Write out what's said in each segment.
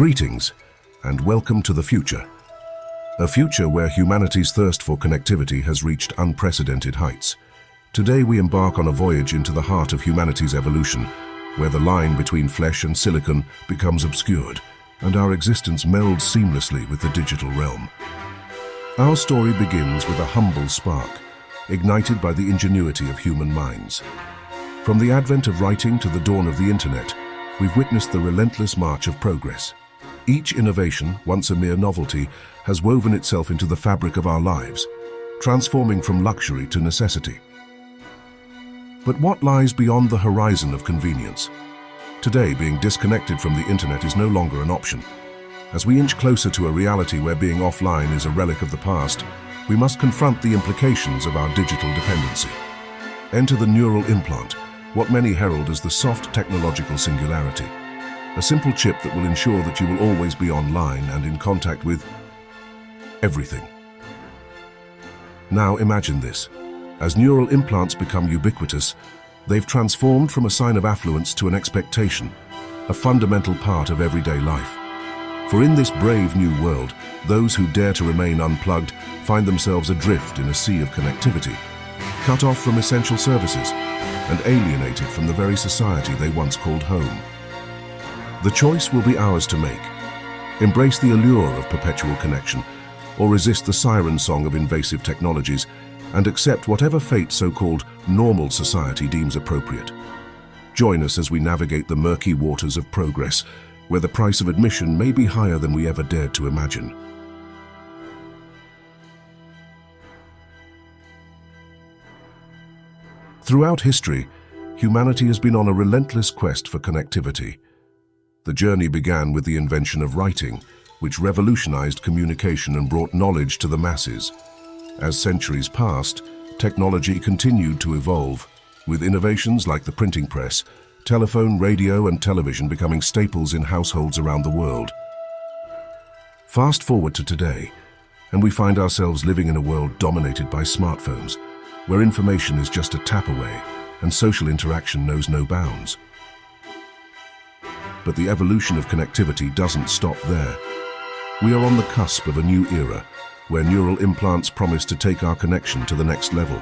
Greetings, and welcome to the future. A future where humanity's thirst for connectivity has reached unprecedented heights. Today we embark on a voyage into the heart of humanity's evolution, where the line between flesh and silicon becomes obscured, and our existence melds seamlessly with the digital realm. Our story begins with a humble spark, ignited by the ingenuity of human minds. From the advent of writing to the dawn of the internet, we've witnessed the relentless march of progress. Each innovation, once a mere novelty, has woven itself into the fabric of our lives, transforming from luxury to necessity. But what lies beyond the horizon of convenience? Today, being disconnected from the internet is no longer an option. As we inch closer to a reality where being offline is a relic of the past, we must confront the implications of our digital dependency. Enter the neural implant, what many herald as the soft technological singularity. A simple chip that will ensure that you will always be online and in contact with everything. Now imagine this. As neural implants become ubiquitous, they've transformed from a sign of affluence to an expectation, a fundamental part of everyday life. For in this brave new world, those who dare to remain unplugged find themselves adrift in a sea of connectivity, cut off from essential services, and alienated from the very society they once called home. The choice will be ours to make. Embrace the allure of perpetual connection, or resist the siren song of invasive technologies, and accept whatever fate so-called normal society deems appropriate. Join us as we navigate the murky waters of progress, where the price of admission may be higher than we ever dared to imagine. Throughout history, humanity has been on a relentless quest for connectivity. The journey began with the invention of writing, which revolutionized communication and brought knowledge to the masses. As centuries passed, technology continued to evolve, with innovations like the printing press, telephone, radio, and television becoming staples in households around the world. Fast forward to today, and we find ourselves living in a world dominated by smartphones, where information is just a tap away and social interaction knows no bounds. But the evolution of connectivity doesn't stop there. We are on the cusp of a new era, where neural implants promise to take our connection to the next level.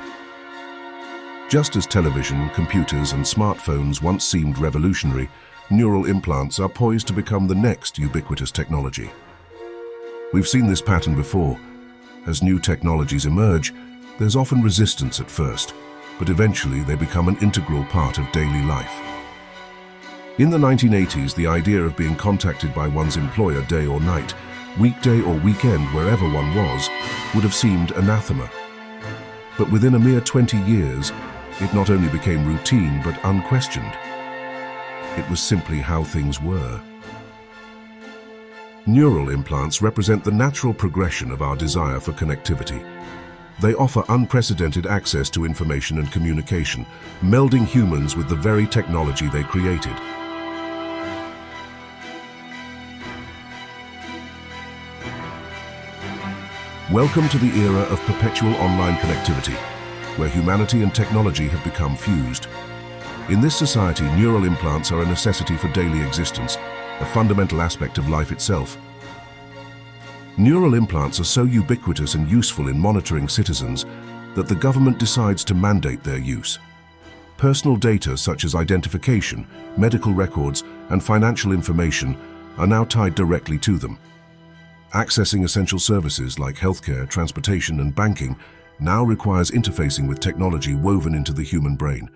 Just as television, computers, and smartphones once seemed revolutionary, neural implants are poised to become the next ubiquitous technology. We've seen this pattern before. As new technologies emerge, there's often resistance at first, but eventually they become an integral part of daily life. In the 1980s, the idea of being contacted by one's employer day or night, weekday or weekend, wherever one was, would have seemed anathema. But within a mere 20 years, it not only became routine but unquestioned. It was simply how things were. Neural implants represent the natural progression of our desire for connectivity. They offer unprecedented access to information and communication, melding humans with the very technology they created. Welcome to the era of perpetual online connectivity, where humanity and technology have become fused. In this society, neural implants are a necessity for daily existence, a fundamental aspect of life itself. Neural implants are so ubiquitous and useful in monitoring citizens that the government decides to mandate their use. Personal data such as identification, medical records, and financial information are now tied directly to them. Accessing essential services like healthcare, transportation, and banking now requires interfacing with technology woven into the human brain.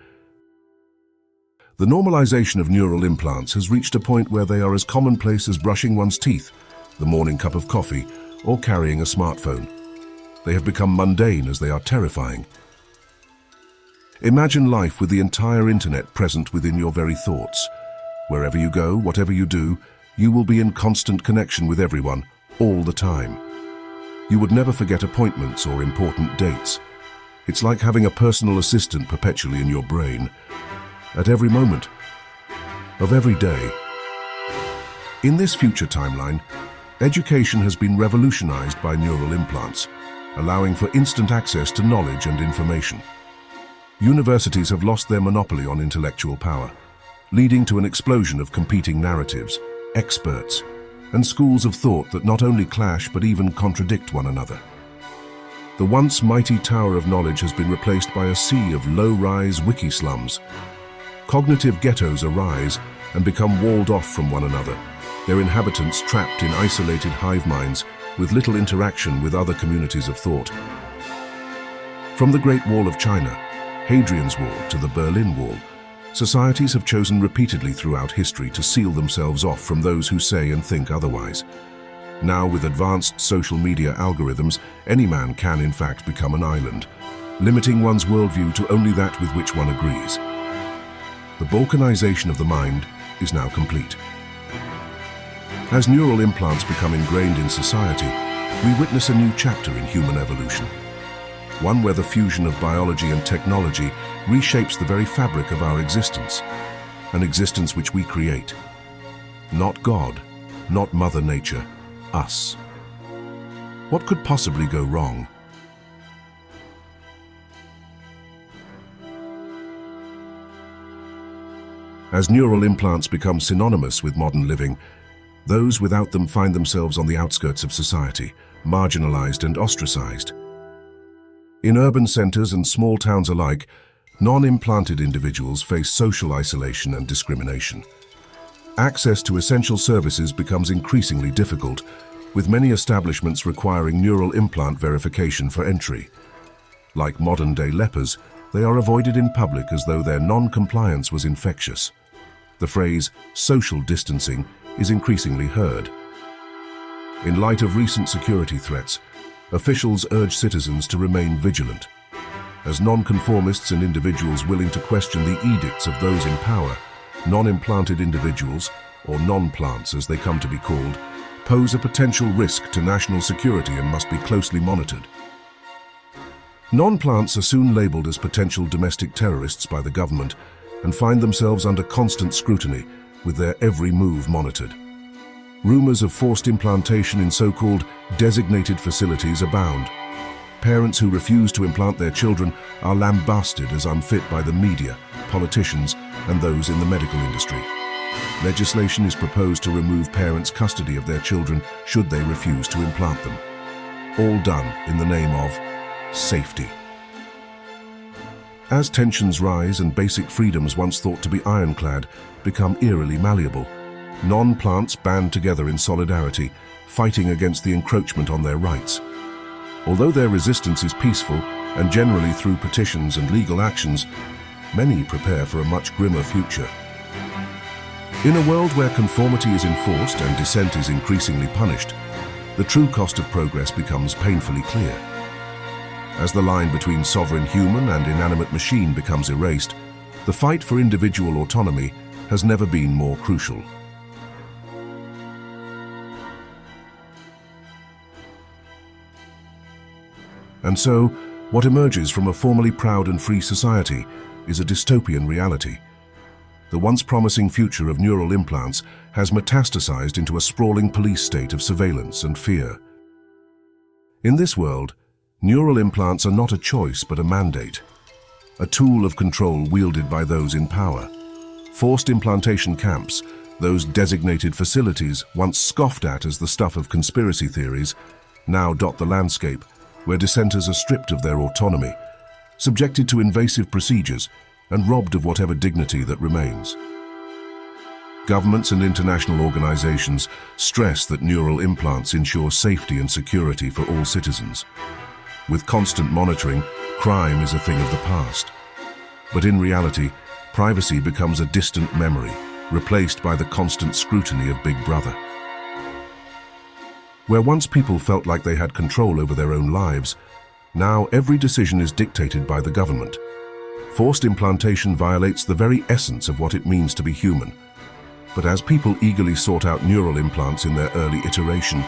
The normalization of neural implants has reached a point where they are as commonplace as brushing one's teeth, the morning cup of coffee, or carrying a smartphone. They have become mundane as they are terrifying. Imagine life with the entire internet present within your very thoughts. Wherever you go, whatever you do, you will be in constant connection with everyone, all the time. You would never forget appointments or important dates. It's like having a personal assistant perpetually in your brain, at every moment of every day. In this future timeline, education has been revolutionized by neural implants, allowing for instant access to knowledge and information. Universities have lost their monopoly on intellectual power, leading to an explosion of competing narratives, experts, and schools of thought that not only clash but even contradict one another. The once mighty tower of knowledge has been replaced by a sea of low-rise wiki-slums. Cognitive ghettos arise and become walled off from one another, their inhabitants trapped in isolated hive minds with little interaction with other communities of thought. From the Great Wall of China, Hadrian's Wall to the Berlin Wall, societies have chosen repeatedly throughout history to seal themselves off from those who say and think otherwise. Now, with advanced social media algorithms, any man can in fact become an island, limiting one's worldview to only that with which one agrees. The balkanization of the mind is now complete. As neural implants become ingrained in society, we witness a new chapter in human evolution. One where the fusion of biology and technology reshapes the very fabric of our existence, an existence which we create. Not God, not Mother Nature, us. What could possibly go wrong? As neural implants become synonymous with modern living, those without them find themselves on the outskirts of society, marginalized and ostracized. In urban centers and small towns alike, non-implanted individuals face social isolation and discrimination. Access to essential services becomes increasingly difficult, with many establishments requiring neural implant verification for entry. Like modern-day lepers, they are avoided in public as though their non-compliance was infectious. The phrase social distancing is increasingly heard. In light of recent security threats, officials urge citizens to remain vigilant. As non-conformists and individuals willing to question the edicts of those in power, non-implanted individuals, or non-plants as they come to be called, pose a potential risk to national security and must be closely monitored. Non-plants are soon labeled as potential domestic terrorists by the government and find themselves under constant scrutiny, with their every move monitored. Rumors of forced implantation in so-called designated facilities abound. Parents who refuse to implant their children are lambasted as unfit by the media, politicians, and those in the medical industry. Legislation is proposed to remove parents' custody of their children should they refuse to implant them. All done in the name of safety. As tensions rise and basic freedoms once thought to be ironclad become eerily malleable, non-plants band together in solidarity, fighting against the encroachment on their rights. Although their resistance is peaceful and generally through petitions and legal actions, many prepare for a much grimmer future. In a world where conformity is enforced and dissent is increasingly punished, the true cost of progress becomes painfully clear. As the line between sovereign human and inanimate machine becomes erased, the fight for individual autonomy has never been more crucial. And so, what emerges from a formerly proud and free society is a dystopian reality. The once promising future of neural implants has metastasized into a sprawling police state of surveillance and fear. In this world, neural implants are not a choice but a mandate, a tool of control wielded by those in power. Forced implantation camps, those designated facilities once scoffed at as the stuff of conspiracy theories, now dot the landscape, where dissenters are stripped of their autonomy, subjected to invasive procedures, and robbed of whatever dignity that remains. Governments and international organizations stress that neural implants ensure safety and security for all citizens. With constant monitoring, crime is a thing of the past. But in reality, privacy becomes a distant memory, replaced by the constant scrutiny of Big Brother. Where once people felt like they had control over their own lives, now every decision is dictated by the government. Forced implantation violates the very essence of what it means to be human. But as people eagerly sought out neural implants in their early iteration,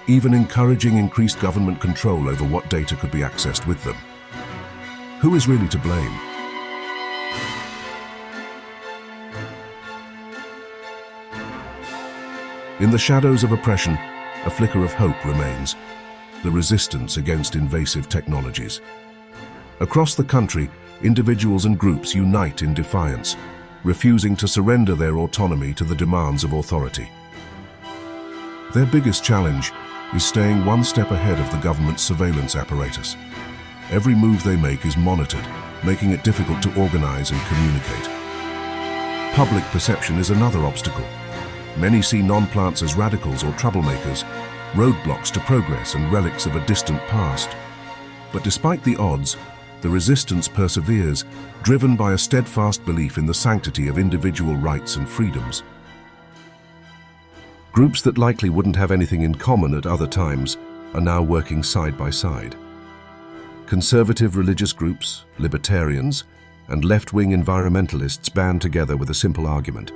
even encouraging increased government control over what data could be accessed with them. Who is really to blame? In the shadows of oppression, a flicker of hope remains, the resistance against invasive technologies. Across the country, individuals and groups unite in defiance, refusing to surrender their autonomy to the demands of authority. Their biggest challenge is staying one step ahead of the government's surveillance apparatus. Every move they make is monitored, making it difficult to organize and communicate. Public perception is another obstacle. Many see non-plants as radicals or troublemakers, roadblocks to progress and relics of a distant past. But despite the odds, the resistance perseveres, driven by a steadfast belief in the sanctity of individual rights and freedoms. Groups that likely wouldn't have anything in common at other times are now working side by side. Conservative religious groups, libertarians, and left-wing environmentalists band together with a simple argument.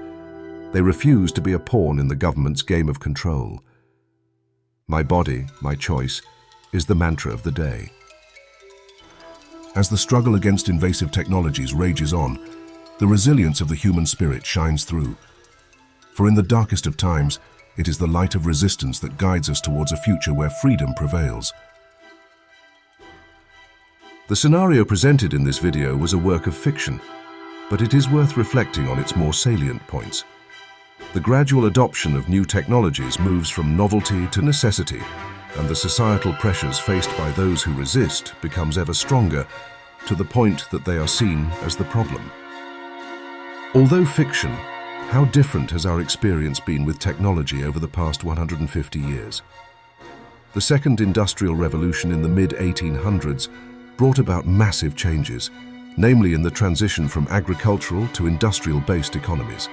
They refuse to be a pawn in the government's game of control. My body, my choice, is the mantra of the day. As the struggle against invasive technologies rages on, the resilience of the human spirit shines through. For in the darkest of times, it is the light of resistance that guides us towards a future where freedom prevails. The scenario presented in this video was a work of fiction, but it is worth reflecting on its more salient points. The gradual adoption of new technologies moves from novelty to necessity, and the societal pressures faced by those who resist becomes ever stronger, to the point that they are seen as the problem. Although fiction, how different has our experience been with technology over the past 150 years? The second industrial revolution in the mid-1800s brought about massive changes, namely in the transition from agricultural to industrial-based economies.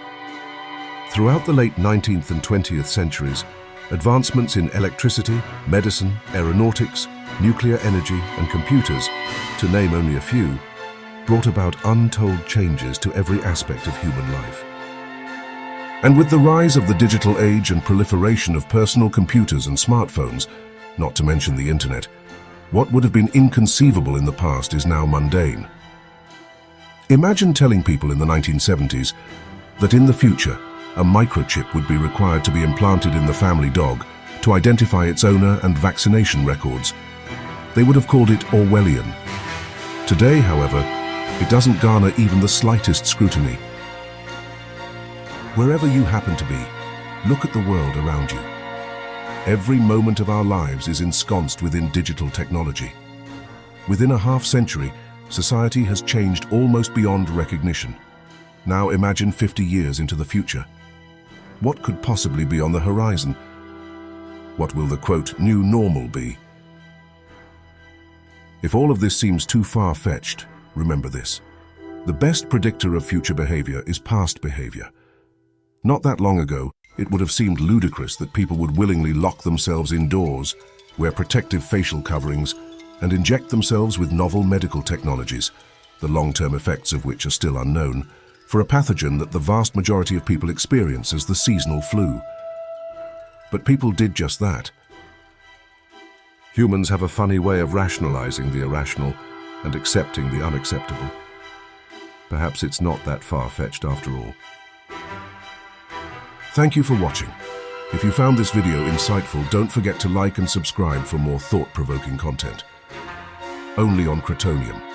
Throughout the late 19th and 20th centuries, advancements in electricity, medicine, aeronautics, nuclear energy, and computers, to name only a few, brought about untold changes to every aspect of human life. And with the rise of the digital age and proliferation of personal computers and smartphones, not to mention the internet, what would have been inconceivable in the past is now mundane. Imagine telling people in the 1970s that in the future, a microchip would be required to be implanted in the family dog to identify its owner and vaccination records. They would have called it Orwellian. Today, however, it doesn't garner even the slightest scrutiny. Wherever you happen to be, look at the world around you. Every moment of our lives is ensconced within digital technology. Within a half-century, society has changed almost beyond recognition. Now imagine 50 years into the future. What could possibly be on the horizon? What will the, quote, new normal be? If all of this seems too far-fetched, remember this. The best predictor of future behavior is past behavior. Not that long ago, it would have seemed ludicrous that people would willingly lock themselves indoors, wear protective facial coverings, and inject themselves with novel medical technologies, the long-term effects of which are still unknown, for a pathogen that the vast majority of people experience as the seasonal flu. But people did just that. Humans have a funny way of rationalizing the irrational and accepting the unacceptable. Perhaps it's not that far-fetched after all. Thank you for watching. If you found this video insightful, don't forget to like and subscribe for more thought-provoking content. Only on Cretonium.